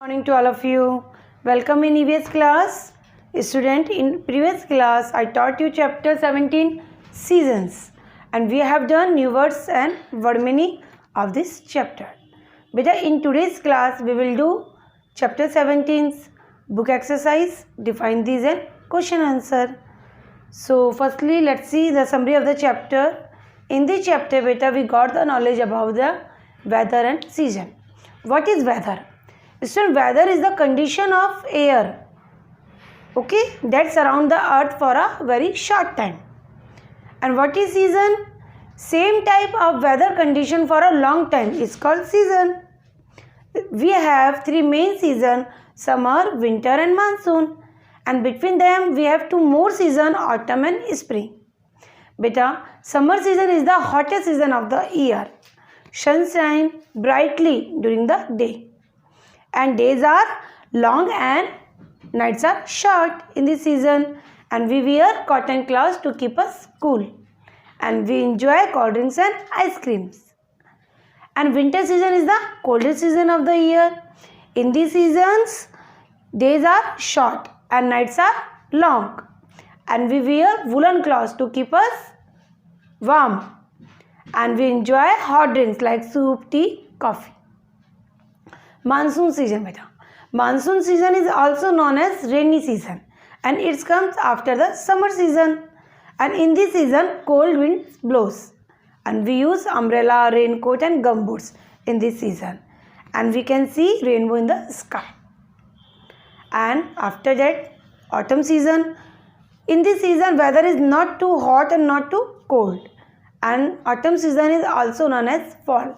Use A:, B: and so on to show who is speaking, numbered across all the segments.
A: Morning to all of you. Welcome in EVS class. Student, in previous class I taught you chapter 17 seasons and we have done new words and word meaning of this chapter. Beta, in today's class we will do chapter 17's book exercise, define these and question answer. So firstly let's see the summary of the chapter. In this chapter beta we got the knowledge about the weather and season. What is weather? Student, weather is the condition of air, okay, that surround the earth for a very short time. And what is season? Same type of weather condition for a long time is called season. We have three main seasons: summer, winter and monsoon. And between them we have two more seasons, autumn and spring. Beta, summer season is the hottest season of the year. Sun shines brightly during the day. And days are long and nights are short in this season, and we wear cotton clothes to keep us cool, and we enjoy cold drinks and ice creams. And winter season is the coldest season of the year. In these seasons days are short and nights are long, and we wear woolen clothes to keep us warm, and we enjoy hot drinks like soup, tea, coffee. Monsoon season beta. Monsoon season is also known as rainy season, and it comes after the summer season. And in this season cold wind blows, and we use umbrella, raincoat and gumboots in this season, and we can see rainbow in the sky. And after that autumn season. In this season weather is not too hot and not too cold, and autumn season is also known as fall,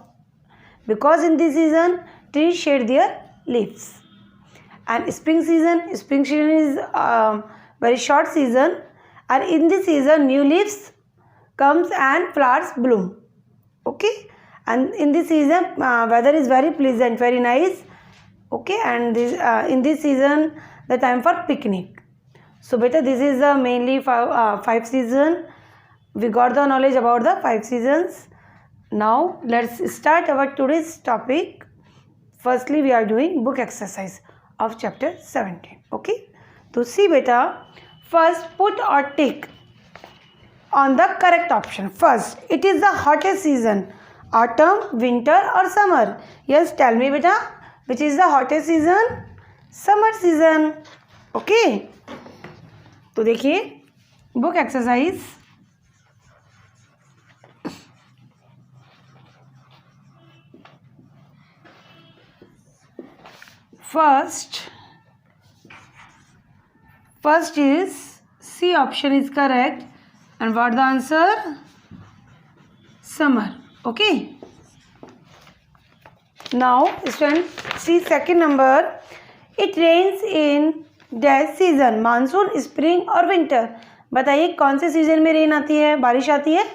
A: because in this season trees shed their leaves. And spring season is very short season, and in this season new leaves comes and flowers bloom, okay. And in this season weather is very pleasant, very nice, okay. And this in this season the time for picnic. So beta, this is mainly five season. We got the knowledge about the five seasons. Now let's start our today's topic. Firstly we are doing book exercise of chapter 17, okay. So see beta, first put or tick on the correct option. First, it is the hottest season, autumn, winter or summer? Yes, tell me beta, which is the hottest season? Summer season, okay. तो देखिए book exercise first is C option is correct, and what the answer? Summer, okay. Now student, see second number, it rains in dash season, monsoon, spring और winter. बताइए कौन से season में rain आती है, बारिश आती है?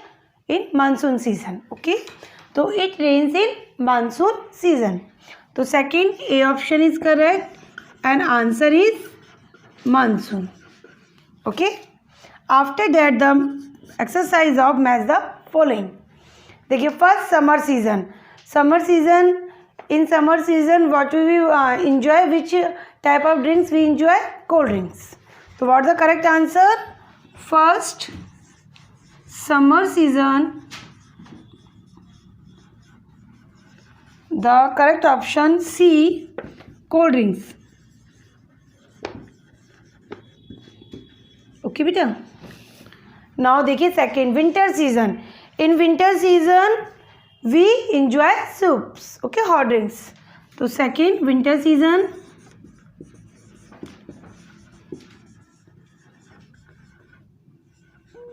A: In monsoon season, okay. तो it rains in monsoon season. तो second a option is correct and answer is monsoon, okay. After that the exercise of match the following. देखिए first summer season. Summer season, in summer season what we enjoy, which type of drinks we enjoy? Cold drinks. So what the correct answer? First summer season, the correct option C, cold drinks, okay beta. Now देखिए second winter season. In winter season we enjoy soups, okay, hot drinks. So second winter season,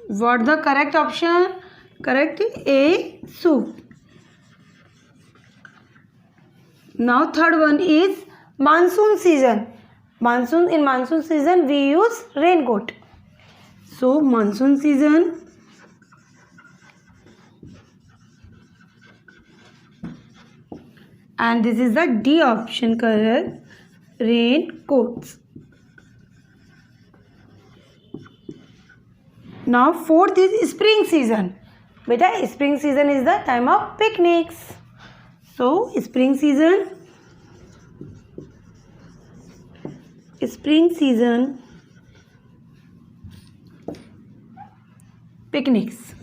A: what the correct option? Correct A, soup. Now third one is monsoon season. Monsoon, in monsoon season we use raincoat. So monsoon season, and this is the D option correct, raincoats. Now fourth is spring season. Beta, spring season is the time of picnics. So spring season, spring season picnics.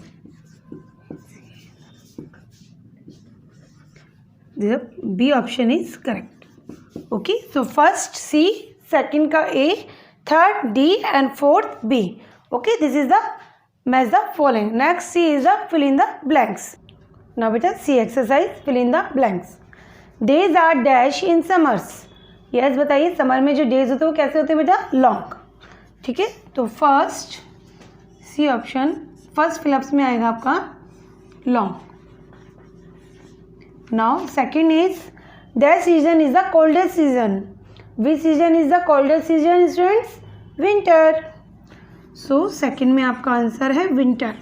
A: The B option is correct. Okay, so first C, second का A, third D and fourth B. Okay, this is the match the following. Next C is the fill in the blanks. Now beta C exercise, fill in the blanks. Days are dash in summers. Yes बताइए, summer में जो days होते हैं वो कैसे होते हैं बेटा? लॉन्ग. ठीक है, तो first C option first fill ups में आएगा आपका long. Now second is that season is the coldest season. Which season is the coldest season students? Winter. So second में आपका आंसर है winter.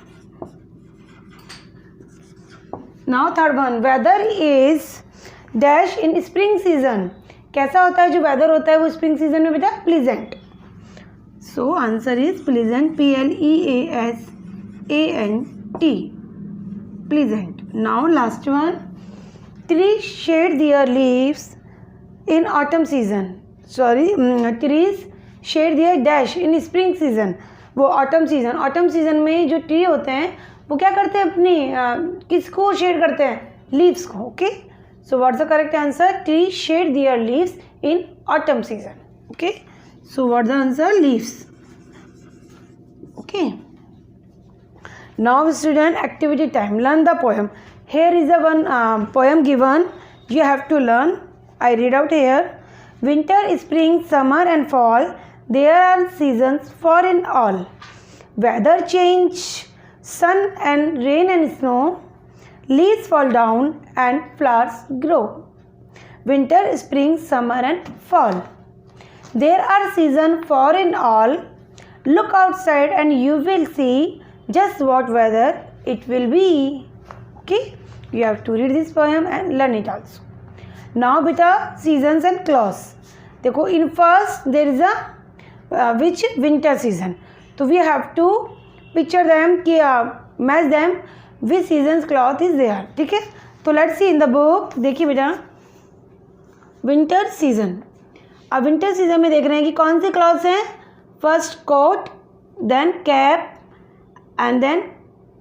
A: Now third one, weather is dash in spring season. कैसा होता है जो weather होता है वो स्प्रिंग सीजन में बेटा? Pleasant. So answer is pleasant. PLEASANT. Pleasant. Now last one, tree shade there leaves in autumn season. Sorry, trees shade there dash in spring season. वो ऑटम सीजन, ऑटम सीजन में जो tree होते हैं वो क्या करते हैं? अपनी किसको शेड करते हैं? लीव्स को. Okay, so what's the correct answer? Tree shade their leaves in autumn season. Okay, so what's the answer? Leaves. Okay, now student, activity time. Learn the poem. Here is a one poem given. You have to learn. I read out here. Winter, spring, summer and fall, there are seasons for in all. Weather change, sun and rain and snow, leaves fall down and flowers grow. Winter, spring, summer and fall, there are seasons for in all. Look outside and you will see just what weather it will be. Okay, you have to read this poem and learn it also. Now beta, seasons and clause. देखो, in first there is a which winter season. So we have to picture them कि match them which seasons cloth is there. ठीक है, तो let's see in the book. देखिए बेटा, winter season. अब winter season में देख रहे हैं कि कौन से क्लॉथ्स हैं? First coat, then cap and then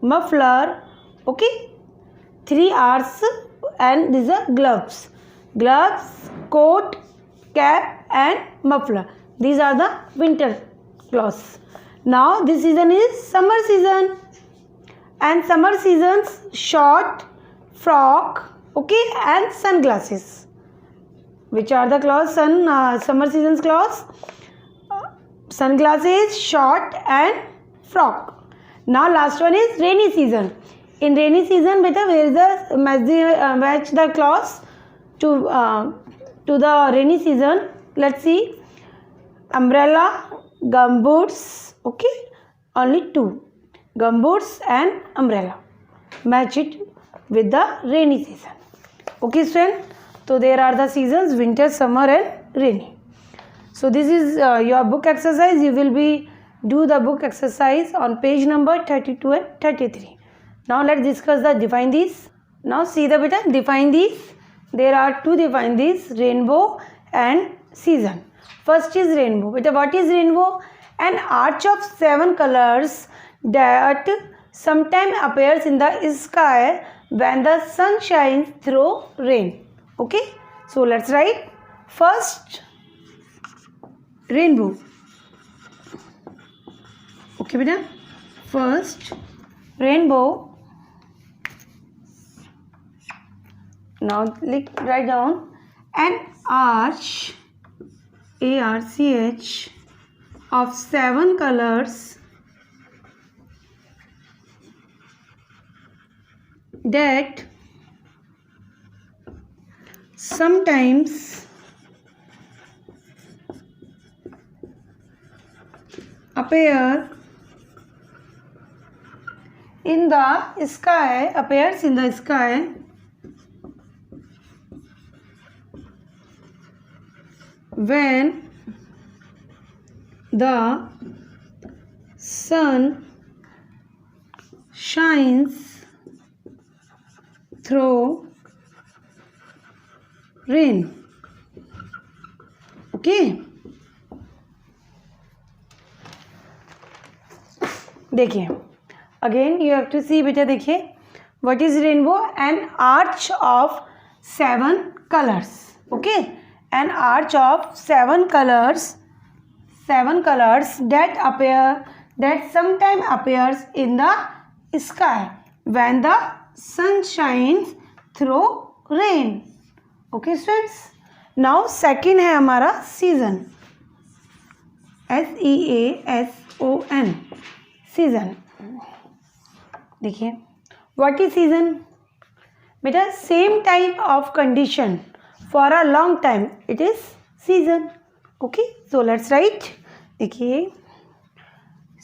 A: muffler. Okay, 3 hours and this are gloves. Gloves, coat, cap and muffler. These are the winter clothes. Now this season is summer season. And summer seasons, short, frock, okay, and sunglasses. Which are the clothes? Summer seasons clothes? Sunglasses, short, and frock. Now last one is rainy season. In rainy season, beta, where is the match the clothes to the rainy season? Let's see. Umbrella, gumboots. Okay, only 2. Gumboots and umbrella. Match it with the rainy season. Okay student, so there are the seasons winter, summer and rainy. So this is your book exercise. You will be do the book exercise on page number 32 and 33. Now let's discuss the define these. Now see the beta, define these. There are 2 define these, rainbow and season. First is rainbow. Beta, what is rainbow? An arch of 7 colors that sometimes appears in the sky when the sun shines through rain. Okay, so let's write first rainbow. Okay beta, first rainbow. Now write down an arch, ARCH, of 7 colors that sometimes appear in the sky, appears in the sky when the sun shines through rain. Okay, देखिए again you have to सी बेटा, देखिए what is rainbow? N arch of 7 colours. Okay, N arch of 7 colours that sometime appears in the sky when the sun shines through rain. Okay students, now second है हमारा season, SEASON, season. देखिए what is season? बेटा same type of condition for a long time, it is season. Okay, so let's write. देखिए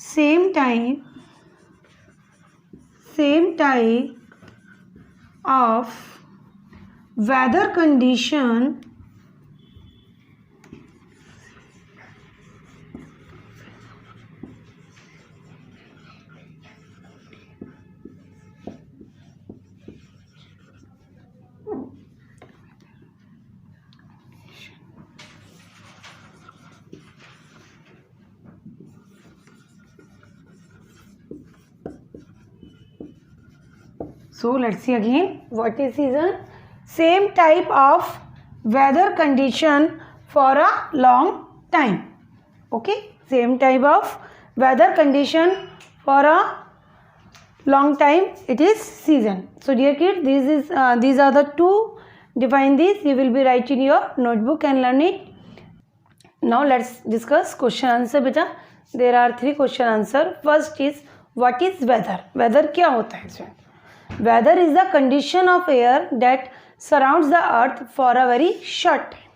A: same type of weather condition So let's see again. What is season? Same type of weather condition for a long time. Okay, same type of weather condition for a long time, it is season. So dear kids, these are the two. Define this. You will be writing your notebook and learn it. Now let's discuss question answer beta. There are 3 question answer. First is what is weather? Weather क्या होता है इसमें? Weather is the condition of air that surrounds the earth for a very short time.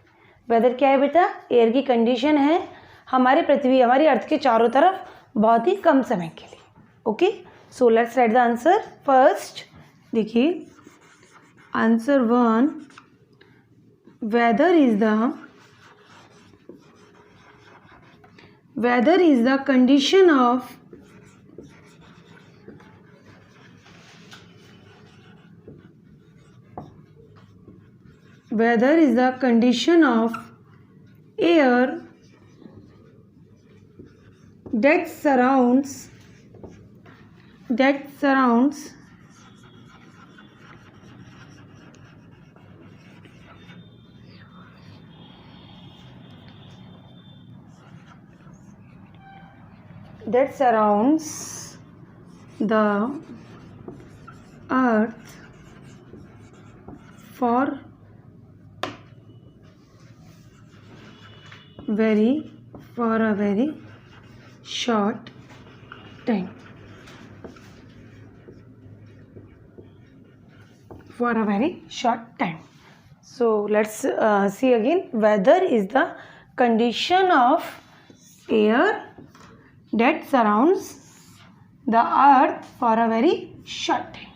A: Weather क्या है बेटा? Air की condition है हमारी पृथ्वी, हमारी अर्थ के चारों तरफ बहुत ही कम समय के लिए. Okay, so let's write the answer. First देखिए answer 1, weather is the condition of air that surrounds the earth for a very short time. So let's see again. Weather is the condition of air that surrounds the earth for a very short time.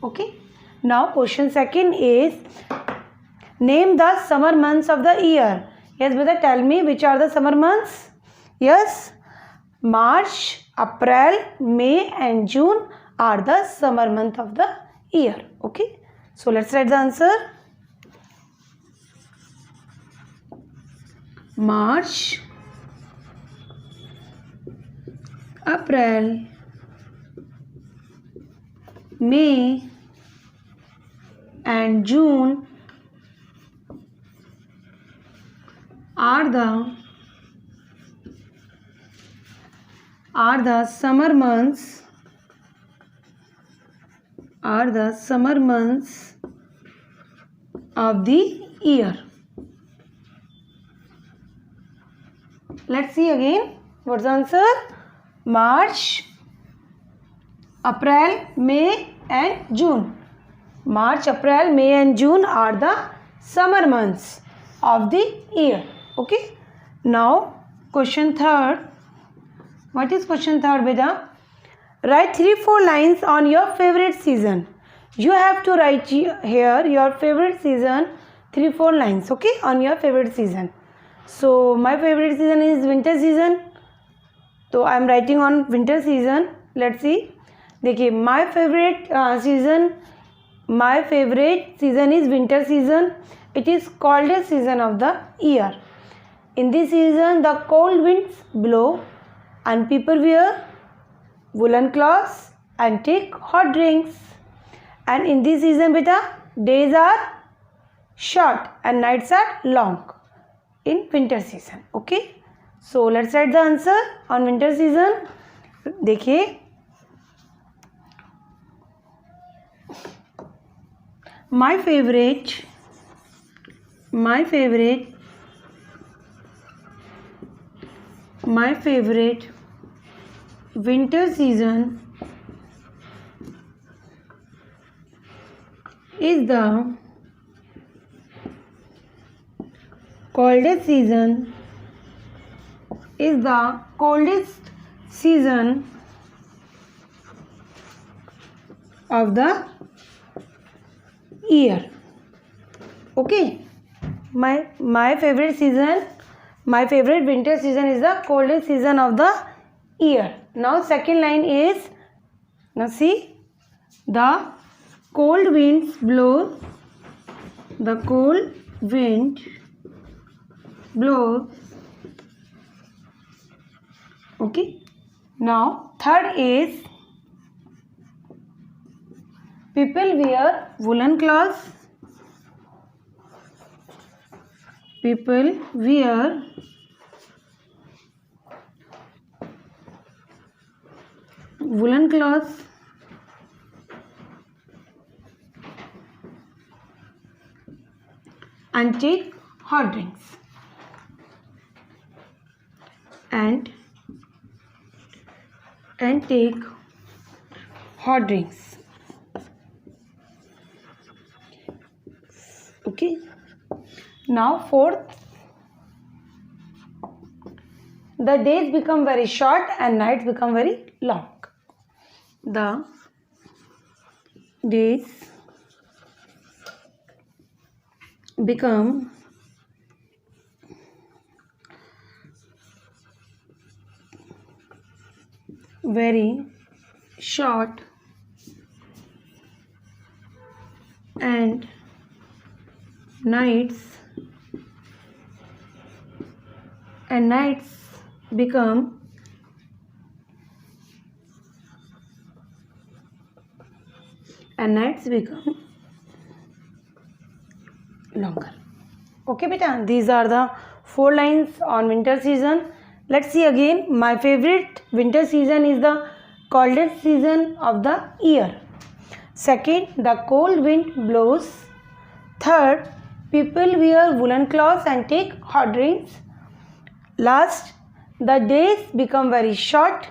A: Okay, now question second is name the summer months of the year. Yes beta, tell me which are the summer months. Yes, March, April, May and June are the summer month of the year. Okay, so let's write the answer. March, April, May and June are the summer months of the year. Let's see again. What's the answer? March, April, May and June. March, April, May and June are the summer months of the year. Okay, now question third. What is question third beta? Write 3-4 lines on your favorite season. You have to write here your favorite season, 3-4 lines. Okay, on your favorite season. So my favorite season is winter season, so I am writing on winter season. Let's see. देखिए my favorite season is winter season. It is coldest season of the year. In this season the cold winds blow and people wear woolen cloths and take hot drinks. And in this season, beta, days are short and nights are long in winter season. Okay, so let's write the answer on winter season. देखिए, my favorite winter season is the coldest season of the year. Okay, my favorite winter season is the coldest season of the year. Now second line is, now see, the cold winds blow, okay. Now third is, people wear woolen cloths. And take hot drinks. And take hot drinks. Okay. Now fourth, the days become very short and nights become very long. The days become very short and nights become longer. Okay beta, these are the 4 lines on winter season. Let's see again. My favorite winter season is the coldest season of the year. Second, the cold wind blows. Third, people wear woolen cloths and take hot drinks. Last, the days become very short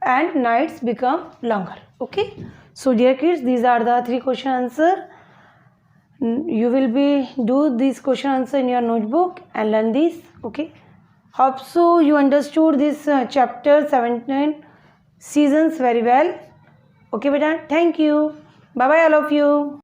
A: and nights become longer. Okay, so dear kids, these are the 3 question answer. You will be do this question answer in your notebook and learn this. Okay, hope so you understood this chapter 17 seasons very well. Okay beta, thank you. Bye bye all of you.